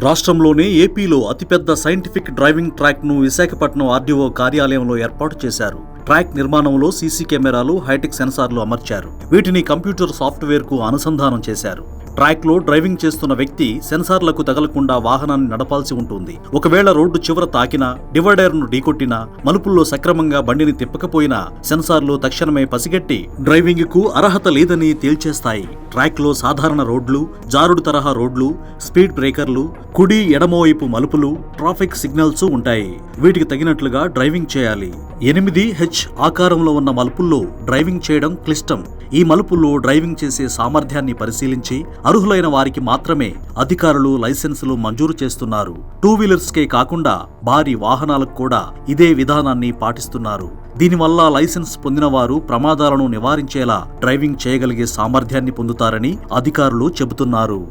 రాష్ట్రంలోనే ఏపీలో అతిపెద్ద సైంటిఫిక్ డ్రైవింగ్ ట్రాక్ను విశాఖపట్నం ఆర్డీఓ కార్యాలయంలో ఏర్పాటు చేశారు. ట్రాక్ నిర్మాణంలో సీసీ కెమెరాలు, హైటెక్ సెన్సార్లు అమర్చారు. వీటిని కంప్యూటర్ సాఫ్ట్వేర్కు అనుసంధానం చేశారు. ట్రాక్లో డ్రైవింగ్ చేస్తున్న వ్యక్తి సెన్సార్లకు తగలకుండా వాహనాన్ని నడపాల్సి ఉంటుంది. ఒకవేళ రోడ్డు చివర తాకినా, డివైడర్ను ఢీకొట్టినా, మలుపుల్లో సక్రమంగా బండిని తిప్పకపోయినా సెన్సార్లు తక్షణమే పసిగట్టి డ్రైవింగ్కు అర్హత లేదని తేల్చేస్తాయి. ట్రాక్లో సాధారణ రోడ్లు, జారుడు తరహా రోడ్లు, స్పీడ్ బ్రేకర్లు, కుడి ఎడమవైపు మలుపులు, ట్రాఫిక్ సిగ్నల్స్ ఉంటాయి. వీటికి తగినట్లుగా డ్రైవింగ్ చేయాలి. 8H ఆకారంలో ఉన్న మలుపుల్లో డ్రైవింగ్ చేయడం క్లిష్టం. ఈ మలుపుల్లో డ్రైవింగ్ చేసే సామర్థ్యాన్ని పరిశీలించి అర్హులైన వారికి మాత్రమే అధికారులు లైసెన్సులు మంజూరు చేస్తున్నారు. 2 వీలర్స్కే కాకుండా భారీ వాహనాలకు కూడా ఇదే విధానాన్ని పాటిస్తున్నారు. దీనివల్ల లైసెన్స్ పొందిన వారు ప్రమాదాలను నివారించేలా డ్రైవింగ్ చేయగలిగే సామర్థ్యాన్ని పొందుతారని అధికారులు చెబుతున్నారు.